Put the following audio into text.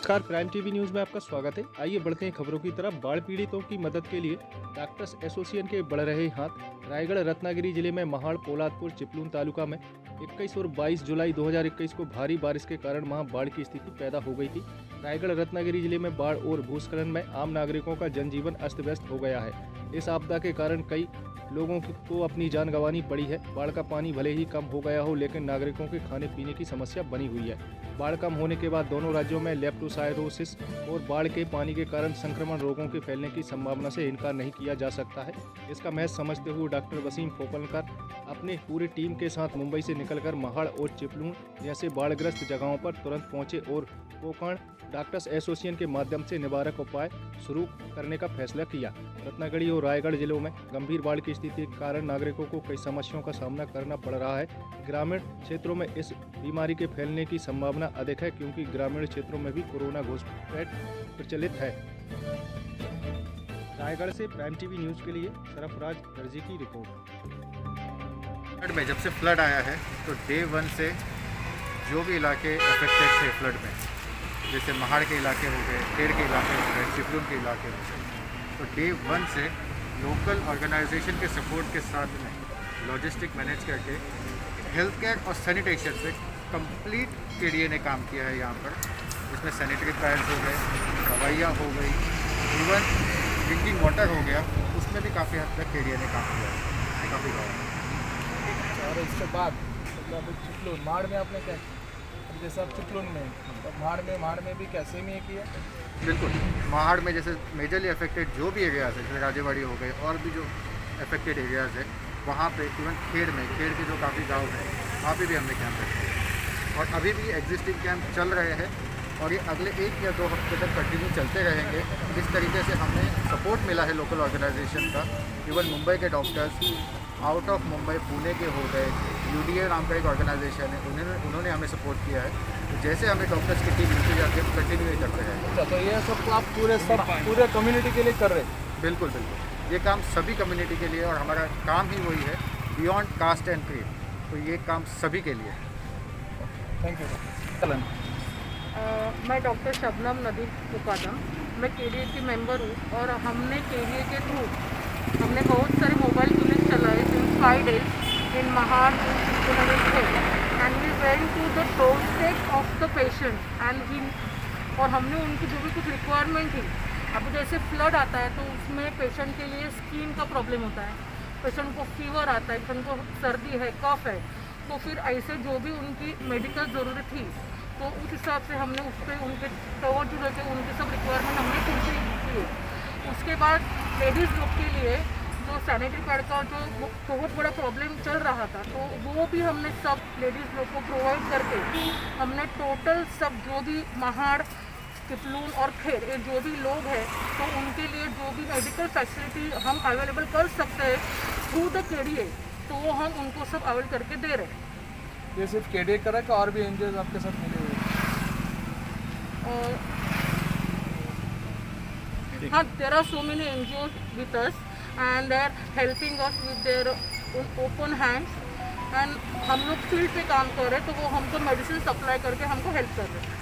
नमस्कार, prime TV news में आपका स्वागत है। आइए बढ़ते हैं खबरों की तरफ। बाढ़ पीड़ितों की मदद के लिए डॉक्टर्स एसोसिएशन के बढ़ रहे हाथ। रायगढ़ रत्नागिरी जिले में महाड़, पोलादपुर, चिपलून तालुका में 21 और 22 जुलाई 2021 को भारी बारिश के कारण वहां बाढ़ की स्थिति पैदा हो गई थी। रायगढ़ रत्नागिरी जिले में बाढ़ और भूस्खलन में आम नागरिकों का जनजीवन अस्त व्यस्त हो गया है। इस आपदा के कारण कई लोगों को अपनी जान गंवानी पड़ी है। बाढ़ का पानी भले ही कम हो गया हो, लेकिन नागरिकों के खाने पीने की समस्या बनी हुई है। बाढ़ कम होने के बाद दोनों राज्यों में लेप्टोस्पायरोसिस और बाढ़ के पानी के कारण संक्रमण रोगों के फैलने की संभावना से इनकार नहीं किया जा सकता है। इसका महज समझते हुए डॉक्टर वसीम पोपलकर अपने पूरी टीम के साथ मुंबई से निकलकर महाड़ और चिपलून जैसे बाढ़ग्रस्त जगहों पर तुरंत पहुंचे और कोकण डॉक्टर्स एसोसिएशन के माध्यम से निवारक उपाय शुरू करने का फैसला किया। रत्नागिरी और रायगढ़ जिलों में गंभीर बाढ़ की स्थिति के कारण नागरिकों को कई समस्याओं का सामना करना पड़ रहा है। ग्रामीण क्षेत्रों में इस बीमारी के फैलने की संभावना अधिक है, क्योंकि ग्रामीण क्षेत्रों में भी कोरोना घुसपैठ प्रचलित है। रायगढ़ से प्राइम टीवी न्यूज़ के लिए सरफराज दर्जी की रिपोर्ट। में जब से फ्लड आया है तो डे 1 से जो भी इलाके अफेक्टेड थे फ्लड में, जैसे महाड़ के इलाके हो गए, खेड़ के इलाके हो गए, चिपलून के इलाके हो गए, तो डे 1 से लोकल ऑर्गेनाइजेशन के सपोर्ट के साथ में लॉजिस्टिक मैनेज करके हेल्थ केयर और सैनिटेशन से कंप्लीट केडीए ने काम किया है यहाँ पर। इसमें सैनिटरी पैड्स हो गए, दवाइयाँ हो गई, इवन ड्रिंकिंग वाटर हो गया, उसमें भी काफ़ी हद तक केडीए ने काम किया है काफ़ी गाँव। और इसके बाद मतलब चिपलून माड़ में आपने क्या, जैसे आप चिपलून में तो माड़ में भी कैसे में किया? बिल्कुल, महाड़ में जैसे मेजरली अफेक्टेड जो भी एरियाज़ है, जैसे राजेवाड़ी हो गए और भी जो अफेक्टेड एरियाज़ है वहाँ पे, इवन खेड़ के जो काफ़ी गांव हैं वहाँ पे भी हमने कैंप रखे हैं और अभी भी एग्जिस्टिंग कैंप चल रहे हैं और ये अगले 1 या 2 हफ्ते तक कंटिन्यू चलते रहेंगे। इस तरीके से हमें सपोर्ट मिला है लोकल ऑर्गेनाइजेशन का। इवन मुंबई के doctors, out of Mumbai Pune के हो गए, UDA नाम का एक ऑर्गेनाइजेशन है, उन्होंने हमें सपोर्ट किया है। तो जैसे हमें डॉक्टर्स की टीम मिलती जाती है कंटिन्यू ही करते हैं। अच्छा, तो ये सब आप पूरे कम्युनिटी के लिए कर रहे हैं? बिल्कुल, ये काम सभी कम्युनिटी के लिए और हमारा काम ही वही है, बियॉन्ड कास्ट एंड क्रीड। तो ये काम सभी के लिए है। Thank you. मैं डॉक्टर शबनम नदीम मुकादम, मैं KDA की मेंबर हूँ और हमने KDA के थ्रू हमने बहुत सारे मोबाइल क्लिनिक चलाए since 5 days in Mahad and we went to the doorstep of the patient and और हमने उनकी जो भी कुछ रिक्वायरमेंट थी। अब जैसे फ्लड आता है तो उसमें पेशेंट के लिए स्किन का प्रॉब्लम होता है, पेशेंट को फीवर आता है, पेशेंट को सर्दी है, कफ है, तो फिर ऐसे जो भी उनकी मेडिकल ज़रूरत थी तो उस हिसाब से हमने उस पर उनके कवर जो रहते उनके सब रिक्वायरमेंट हमने फुलफिल किए। उसके बाद लेडीज़ लोग के लिए जो सैनिटरी पैड का जो बहुत बड़ा प्रॉब्लम चल रहा था तो वो भी हमने सब लेडीज़ लोग को प्रोवाइड करके हमने टोटल सब जो भी महाड़, चिपलून और खेड़ ये जो भी लोग हैं तो उनके लिए जो भी मेडिकल फैसिलिटी हम अवेलेबल कर सकते हैं थ्रू द KDA, तो वो हम उनको सब अवेल करके दे रहे हैं। ये सिर्फ KDA करा कि और भी एनजीओ आपके साथ मिले हुए? हाँ, there are so many NGOs with us and they are helping us with their open hands and हम लोग फील्ड पे काम कर रहे हैं तो वो हमको मेडिसिन सप्लाई करके हमको हेल्प कर रहे हैं।